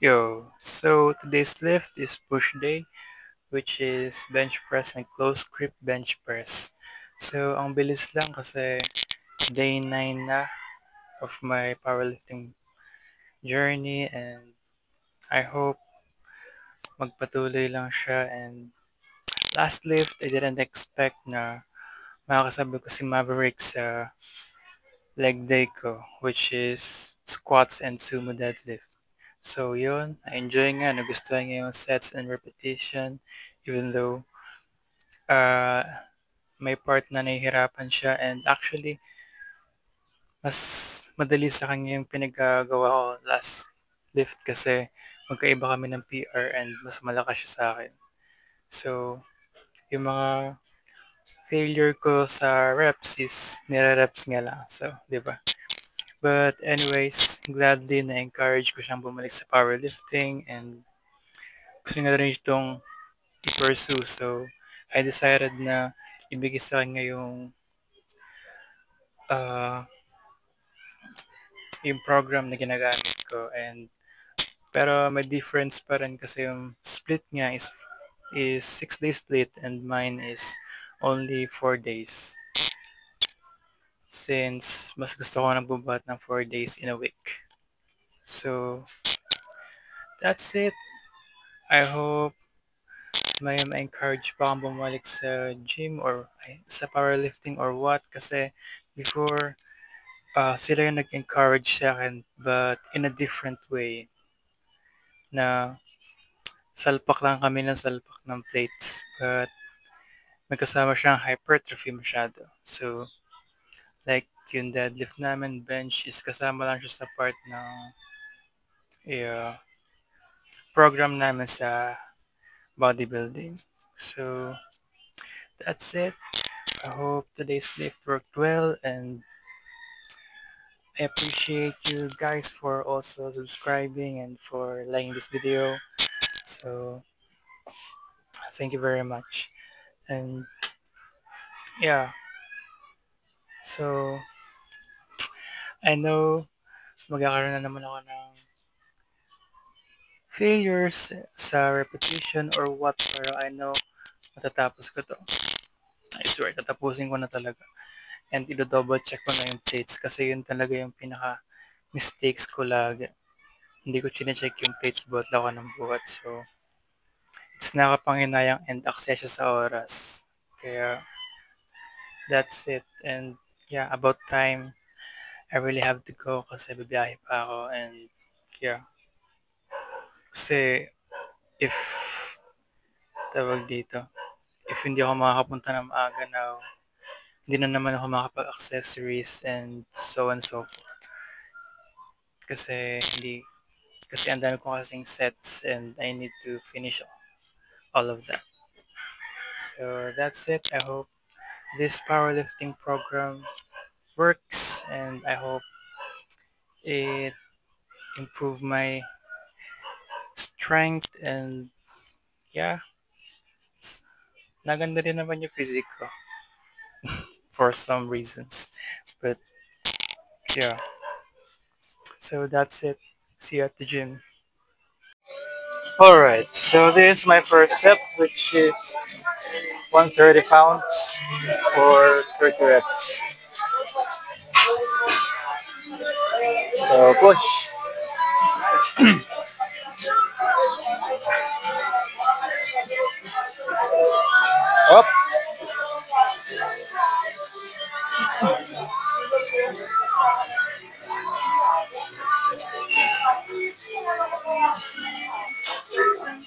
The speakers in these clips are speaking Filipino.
Yo, so today's lift is push day, which is bench press and close grip bench press. So, ang bilis lang kasi day 9 na of my powerlifting journey and I hope magpatuloy lang siya and last lift, I didn't expect na makakasabay ko si Maverick sa leg day ko, which is squats and sumo deadlift. So yun, I-enjoy nga, nagustuhan niya yung sets and repetition, even though uh, may part na nahihirapan siya and actually, mas madali sa kanya yung pinagagawa ko last lift kasi magkaiba kami ng PR and mas malakas siya sa akin. So, yung mga failure ko sa reps is nire-reps nga lang. So, di ba? But anyways, gladly na-encourage ko siyang bumalik sa powerlifting and gusto niya rin itong i-pursue. So, I decided na ibigay sa kanya uh, yung program na ginagamit ko and pero may difference pa rin kasi yung split niya is 6 days split and mine is only 4 days since mas gusto ko nagbubuhat ng 4 days in a week. So, that's it. I hope may ma-encourage pa akong bumalik sa gym or sa powerlifting or what kasi before sila yung nag-encourage sa akin but in a different way na salpak lang kami ng salpak ng plates but nagkasama siyang hypertrophy masyado. So, like yung deadlift namin, bench is kasama lang siya sa part ng program namin sa bodybuilding. So, that's it. I hope today's lift worked well and I appreciate you guys for also subscribing and for liking this video. So, thank you very much. And yeah, so I know magkakaroon na naman ako ng failures sa repetition or what, pero I know matatapos ko to. I swear, tatapusin ko na talaga. And i-double check ko na yung plates kasi yun talaga yung pinaka mistakes ko lagi. Hindi ko chinecheck yung plates buhat lang ako ng buhat. So, it's nakapanginayang and aksesya sa oras. Kaya, that's it. And yeah, about time, I really have to go kasi bibiyahe pa ako. And yeah, kasi if tawag dito, if hindi ako makakapunta ng maaga now, hindi na naman ako makapag-accessories and so forth. Kasi ang dami ko kasing sets and I need to finish all of that. So that's it. I hope this powerlifting program works and I hope it improve my strength and yeah, naganda rin naman yung physique ko for some reasons. But yeah, so that's it. See you at the gym. Alright, so this is my first set, which is 130 pounds or 30 reps. So push. Up.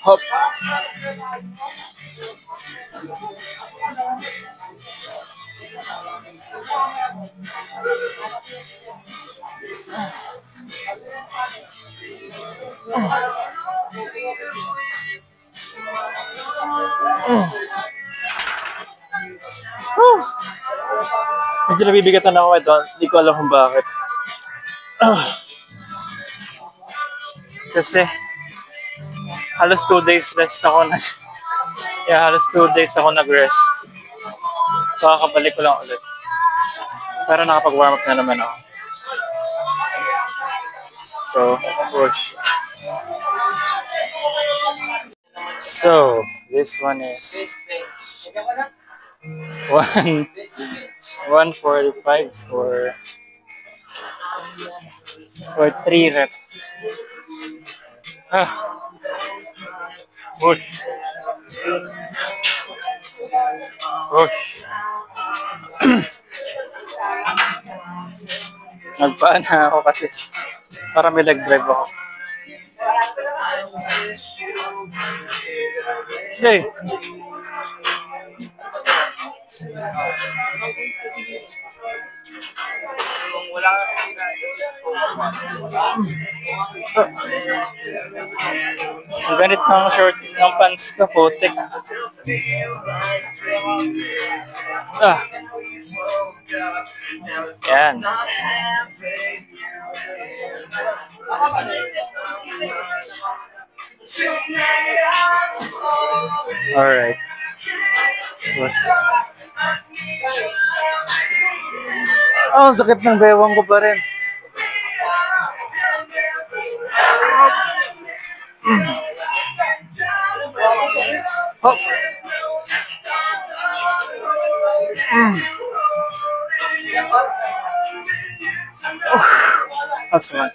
Hop. Medyo nabibigatan ako ito. Hindi ko alam kung bakit. Kasi halos 2 days rest ako na. Yeah, halos 2 days ako nag-rest. So kakabalik ko lang ulit. Pero nakapag-warm up na naman ako. So, push. So, this one is one 145 for 3 reps. Ah, push, push. Nagpaan na ako kasi para may leg drive ako. Okay. Ang ganit ng short ng pants ko, putik. Ah. Yan. Alright. Oh, sakit ng bewang ko pa rin. Oh. That's one.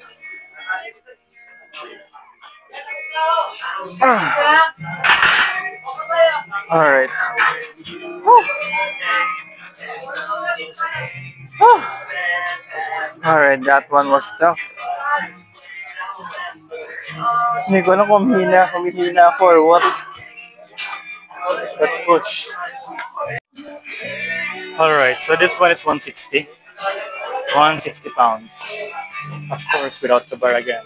Alright. Alright, that one was tough. Hindi ko alam kung humihina ako or what. But push. Alright, so this one is 160. 160 pounds. Of course, without the bar again.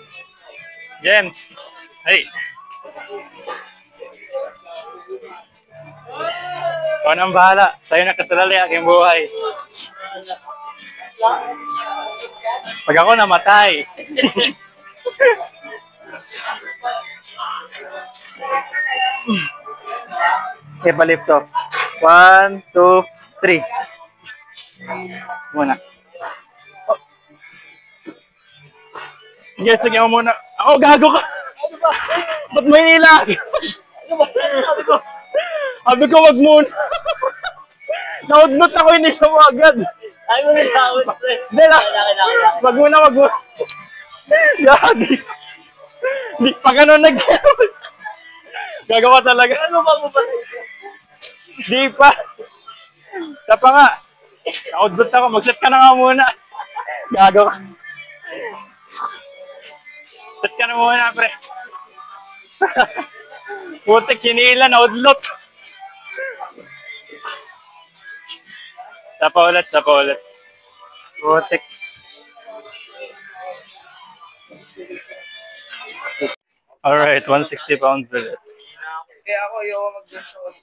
James! Hey! Ikaw nang bahala. Sa'yo nakasalali aking buhay. Pag ako namatay. Okay, pa-lift off. 1, 2, 3. Muna. Oh. Sige mo muna. Ako, gago ka. Ba't may ilag? Sabi ko, wag muna. Naudlot ako, hindi ka mo agad. Ay mo nila ako. Hindi na. Wag muna. Gagi. Di pa ganun gagawa talaga. Ano ba mo ba? Di pa. Tapa nga. Naudlot ako. Mag-set ka na nga muna. Gagawa. Set ka na muna, pre. Putik, hinila, naudlot. Sapa ulit. Putik. Alright, 160 pounds ulit. Kaya ako yung mag-shot.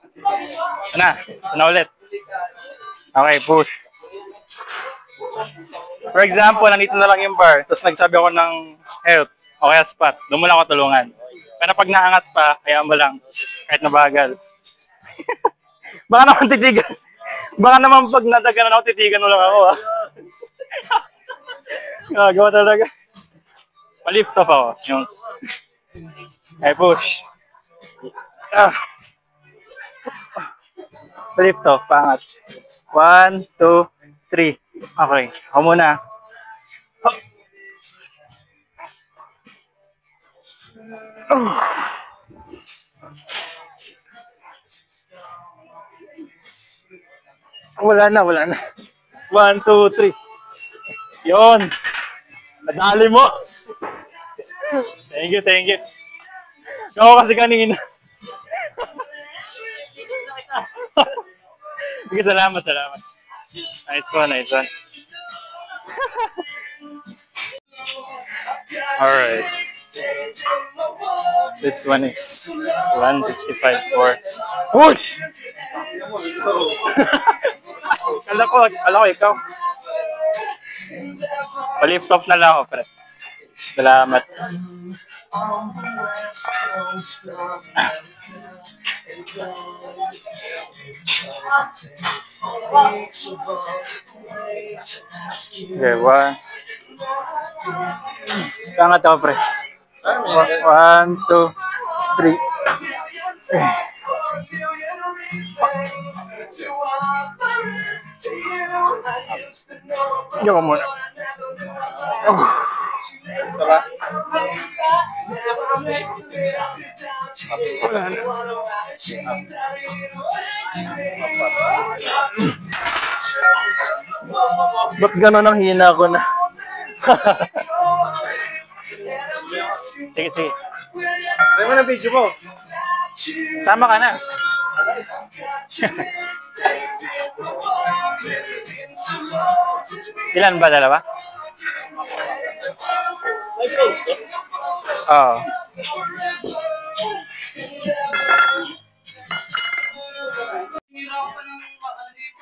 Ano ulit? Okay, push. For example, nandito na lang yung bar, tapos nagsabi ako ng help o kaya spot, doon mo lang ako tulungan. Pero pag naangat pa, kaya mo lang, kahit nabagal. Baka naman titigan. Baka naman pag nadaganan ako, titigan mo lang ako, ha? Gagawa talaga. Pa-lift off ako. Yung... Okay, push. Pa-lift off, pangat. 1, 2, 3. Okay, ako muna. Wala na. 1, 2, 3. Yon. Nadali mo. Thank you. Ako kasi kanina. Sige, salamat. Nice one. Alright. This one is 165 for push! Kala ko ikaw. Pa-lift off na lang ako, pre. Salamat. Okay, one. Kangat ako, pre. 1, 2, 3. Diyan ka muna. Oh. Wala na. Ba't gano'n ang hina ko na? Sige, sige. Ano mo na video mo? Sama ka na. Ilan ba? Dalawa? Oo.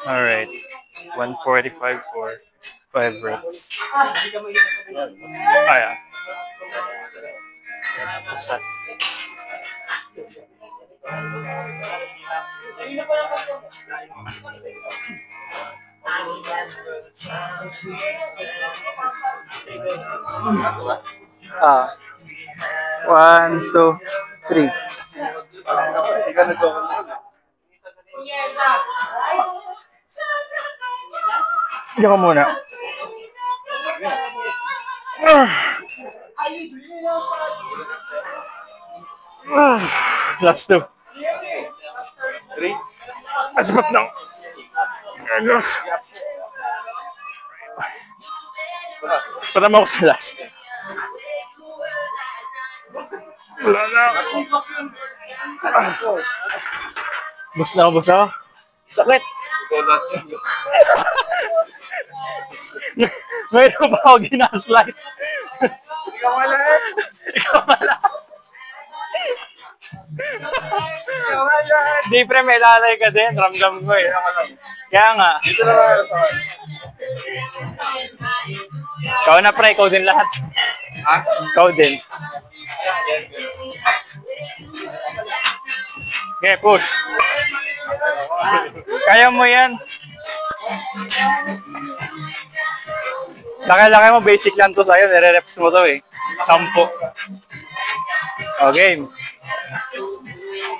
Alright. 145 for 5 reps. Ah, yeah. Start. Ah. 1, 2, 3. Hindi ka nagkakunod. Diyan ka muna. Last 2. 3. Sapat lang. Sapat mo ako sa last. Wala na. Bus na ako, bus ako. Sakit. Ikaw lahat yun. Ngayon ba ako ginaslight? Ikaw wala eh. Ikaw wala. Ikaw wala eh. Di pre, may lalay ka din. Ramdam ko eh. Kaya nga. Dito na lang sa akin. Ikaw na pre, ikaw din lahat. Ha? Ikaw din. Okay, push. Kaya mo yan. Laki-laki mo, basic lang to sa'yo. Nire-reps mo to eh. 10. O, game.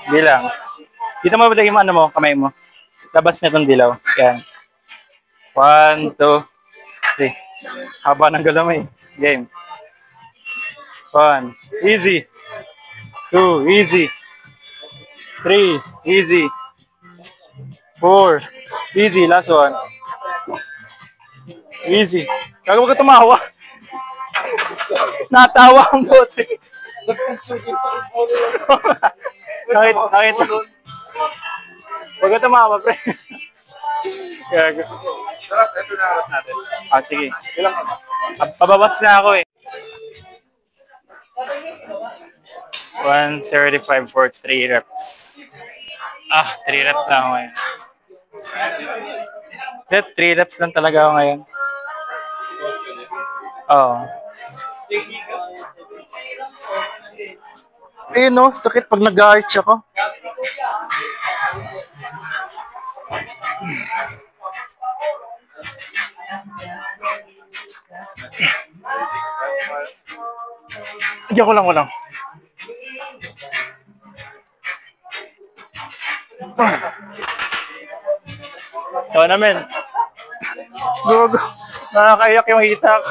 Bilang. Dito mo ba yung ano mo, kamay mo? Labas na itong dilaw. Yan. 1, 2, 3. Haba ng galaw mo eh. Game. 1. Easy. 2. Easy. 3. Easy. 4. Easy. Last one. Easy. Kaya wag ka tumawa. Natawa ang bote. Nakita. Wag ka tumawa, pre. Gago. Sarap, ito na harap natin. Ah, sige. Ilang ka ba? Pababas na ako eh. 135 for 3 reps. Ah, 3 reps na ako ngayon. 3 reps lang talaga ako ngayon. Oo. Eh no, sakit pag nag-arch ako. Hindi ako lang, walang. Ito namin. Sugo. Nakakaiyak yung hita ko.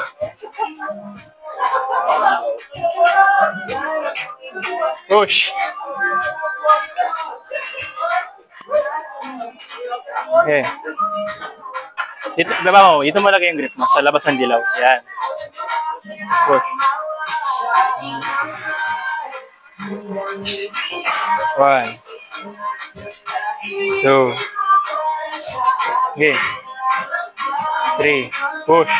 Push. Okay. Ito, baba mo. Ito mo lagay yung grip mo. Sa labas ng dilaw. Yan. Push. 1. 2. Okay. 3. Push.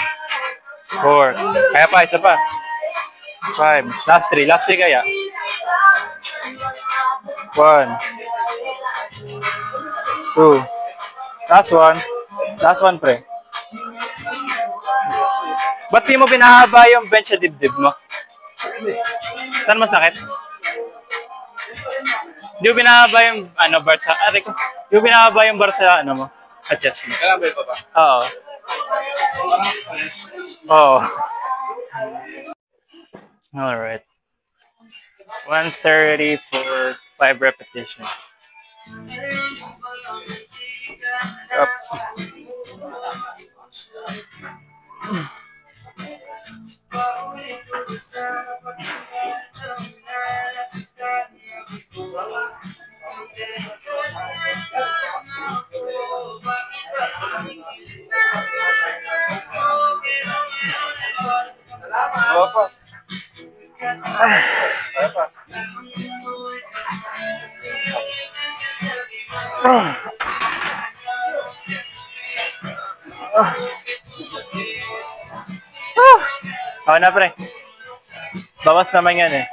4. Kaya pa, isa pa. 5. Last 3. Last 3 kaya. 1. 2. Last 1. Last 1, pre. Ba't di mo binahaba yung bench sa dibdib mo? Saan masakit? Di mo binahaba yung bar sa... Di mo binahaba yung bar sa mo? Sa chest mo? Kailan ba yung baba? Oo. Oo. Alright. 130 for 5 repetitions. Up. Opo. Opo. Ako na, pre. Bawas naman yan eh.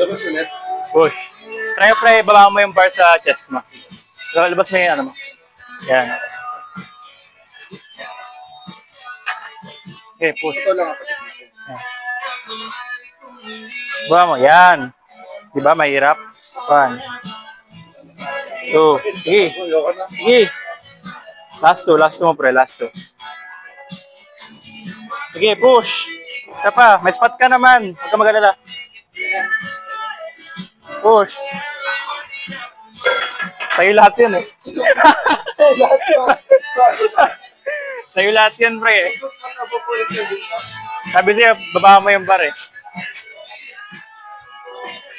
Labas ulit. Push. Try, pre, baba mo yung bar sa chest mo. Labas mo yung ano mo. Yan. Okay, push. Ito lang ako. Baba mo. Yan. Di ba, mahirap? 1, 2. Sige. Ayoko na. Sige. Last 2 mo, pre. Last 2. Sige, push. Isa pa. May spot ka naman. Huwag ka mag-alala. Push. Sa'yo lahat yun eh. Sa'yo lahat yun, pre. Sabi sa'yo, baba mo yung bar eh.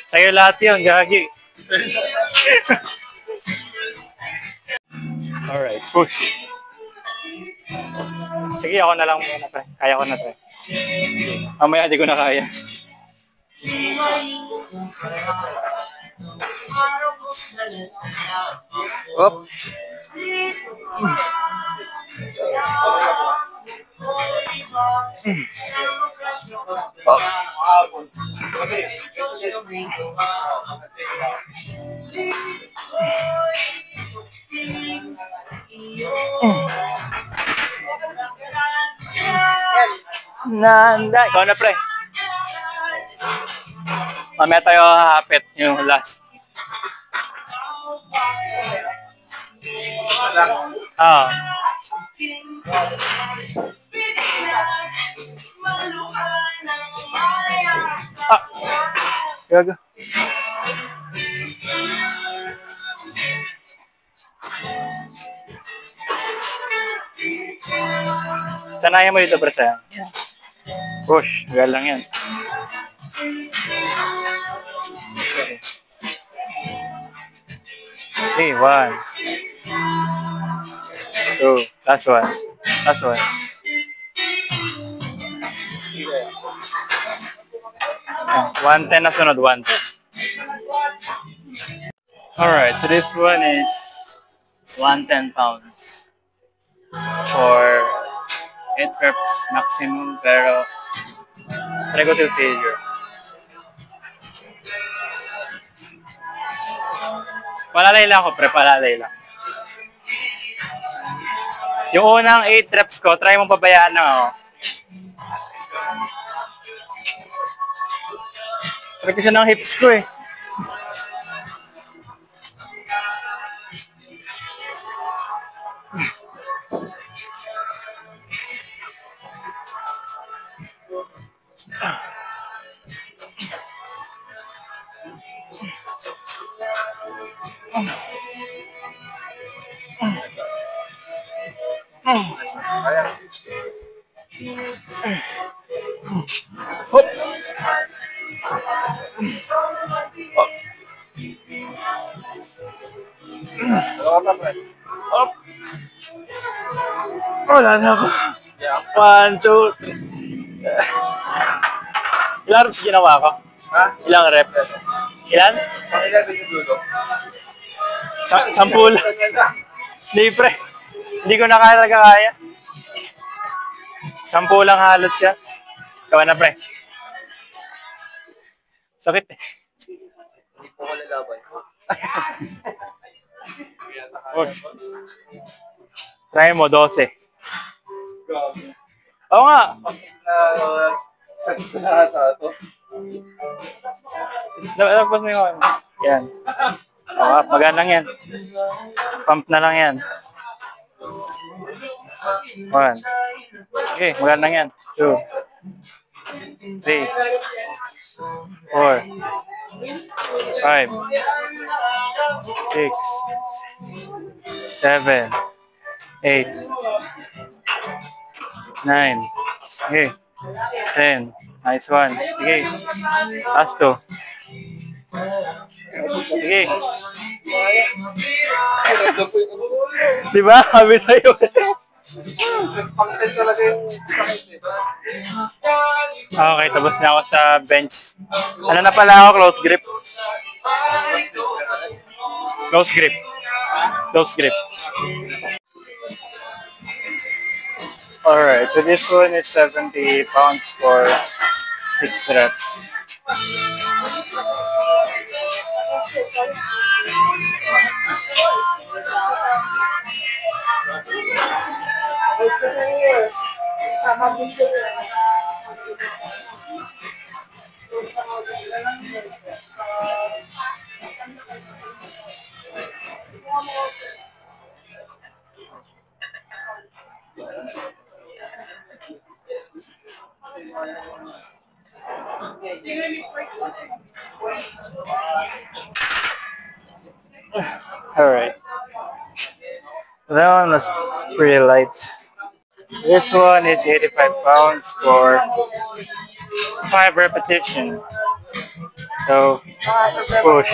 Sa'yo lahat yun, gagi. Alright, push. Sige, ako na lang muna, pre. Kaya ko na, pre. Mamaya, di ko na kaya. Op. Nanda. Ikaw na, pre. Mamaya tayo hahapit yung last. Ah. Ah. Gago. Sanayan mo dito, pre, sa'yo. Push. Gagal lang yan. Okay, 1, 2, last one. Last one. Ah, 110 na sunod, 110. Alright, so this one is 110 pounds for 8 reps maximum, pero try ko to failure. Palalay lang ako, pre, palalay lang. Yung unang 8 reps ko, try mong pabayaan lang ako. Sarap siya ng hips ko eh. Hop. Hop. Wala na ako. 1, 2, 3. Ilang reps ginawa ko? Ha? Ilang reps? Ilan? Pang 11 yung dulo. 10 lang. Hindi, pre. Hindi ko na kaya. 10 lang halos yan. Gawa na, pre. Sakit eh. Hindi po ko lalaban. Try mo, 12. Oo nga. Sakit na ata ito. Lagpas mo yung yan. Oo, magaan lang yan. Pump na lang yan. 1. Okay, maganda yan. 2, 3, 4, 5, 6, 7, 8, 9. Okay. 10. Nice one. Sige. Last 2. Sige. Di ba? Sabi sa'yo. Pang-set talaga yung sakit eh. Okay, tapos na ako sa bench. Ano na pala ako? Close grip. Close grip. Close grip. Alright, so this one is 70 pounds for 6 reps. Alright. That one was pretty light. This one is 85 pounds for 5 repetitions. So, push.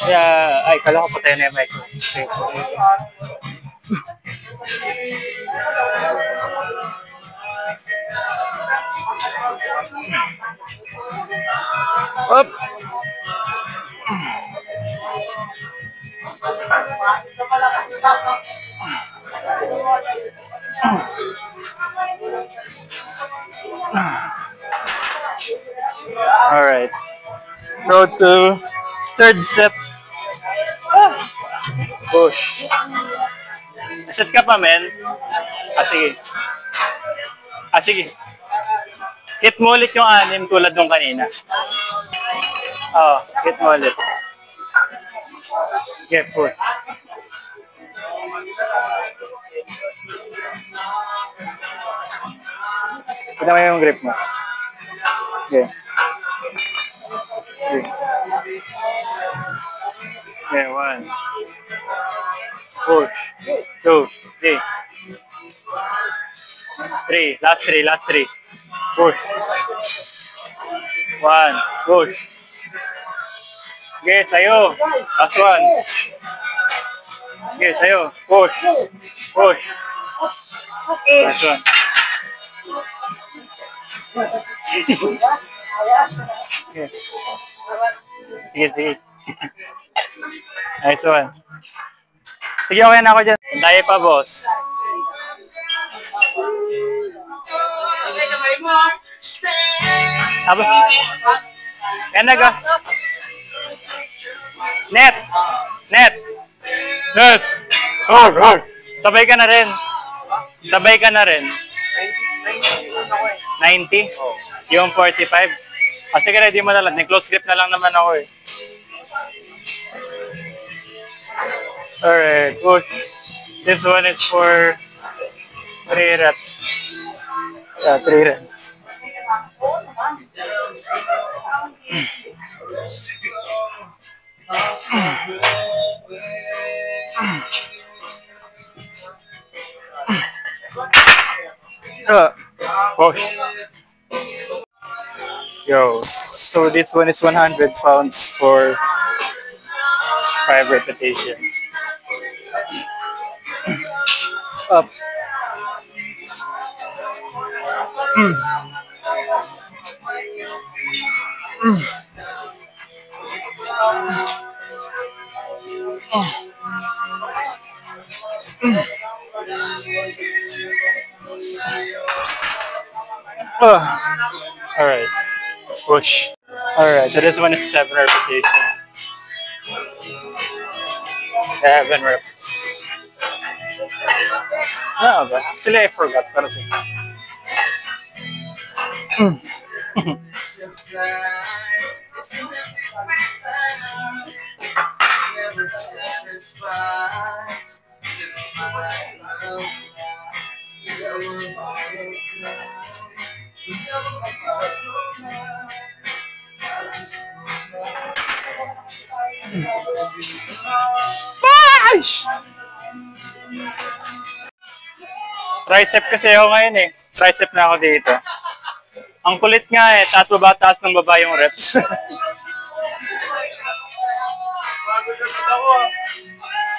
Yeah, ay, kala ko patay na yung mic. Okay. Up! Alright. Go to third set. Push. Set ka pa, men? Sige. Sige. Hit mo ulit yung 6 tulad nung kanina. Hit mo ulit. Okay, push. Kita mo yung grip mo. Okay. Okay, 1. Push. 2, 3. 3. Last 3. Push. 1. Push. Okay, sa'yo. Last 1. Okay, sa'yo. Push. Push. Last 1. Okay. Sige. Nice one. Sige, okay na ako dyan. Tayo pa, boss. Aba? Yan na ka. Net! Sabay ka na rin. 90? Yung 45? Sige, ready mo na lang. Close grip na lang naman ako eh. Alright, push. This one is for 3 reps. Yeah, 3 reps. Push. Yo, so this one is 100 pounds for 5 repetitions. Up. Alright, push. Alright, so this one is 7 repetitions. 7 reps. No, but actually I forgot. Pero sige. Aish! Tricep kasi ako ngayon eh. Tricep na ako dito. Ang kulit nga eh. Taas ng baba yung reps.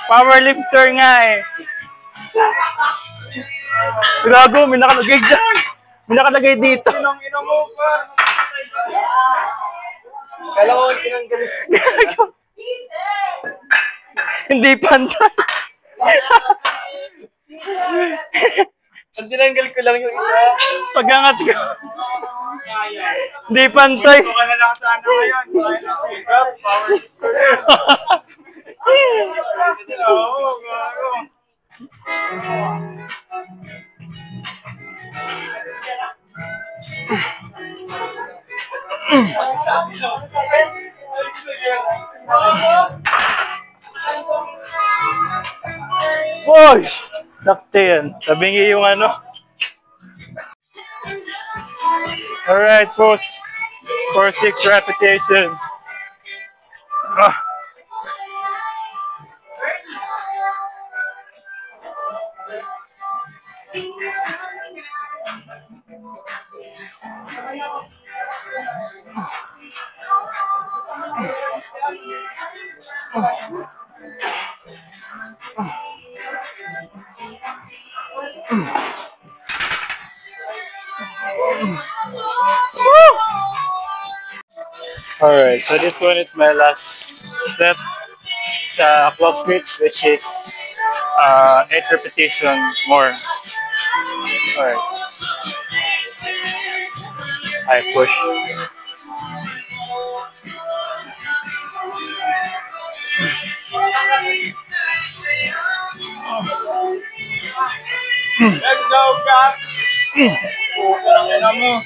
Powerlifter nga eh. Gago, may nakalagay dyan. May nakalagay dito. Kala ko tinanggal. Hindi pantay. Ang tinanggal ko lang yung isa. Pag-angat ko. Hindi pantay. Ito ka na lang sana ngayon. Kaya na sigap, power. Oo, gago. Boy! Takte yan. Tabingi yung ano. Alright, coach. For 6 repetition. Ah. Alright, so this one is my last set sa close grip, which is 8 repetition more. Alright. I push. Let's go, Gap! Ang ina mo.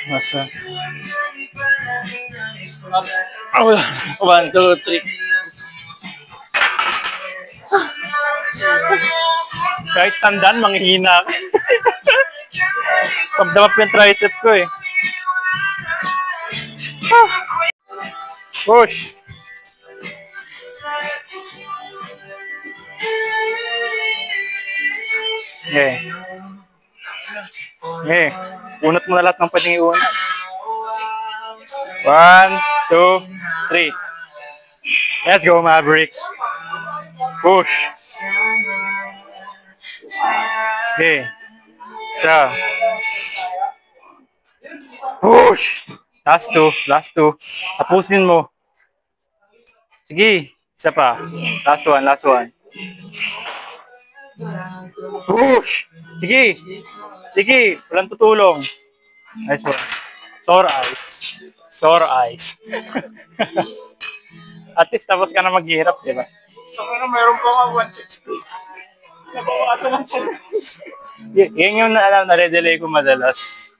Masa? 1, 2, 3. Kahit sandan, manghihina ako. Pagdamap yung tricep ko eh. Push! Okay. Okay. Unat mo na lahat ng pwedeng iunat. 1, 2, 3. Let's go, Maverick. Push. Okay. Isa. Push. Last two. Tapusin mo. Sige. Isa pa. Last one. Push. Sige. Walang tutulong. Nice one. Sore eyes. At least tapos ka na maghihirap, di ba? So, ano, meron pa nga 160. Nabawasan lang siya. Yan yung na-redelay ko madalas.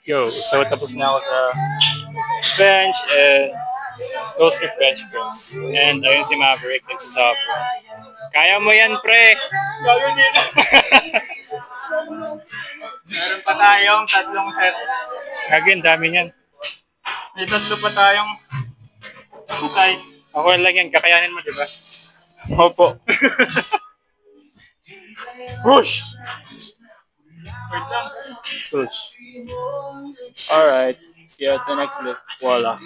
Yo, so tapos na ako sa bench and close grip bench press. And ayun si Maverick nagsasuffer. Kaya mo yan, pre! Gagawin din. Meron pa tayong 3 set. Again, dami niyan. May 3 pa tayong bukay. Ako lang yan, kakayanin mo, di ba? Opo. Push! Wait lang. Push. Alright. See you at the next lift. Voila.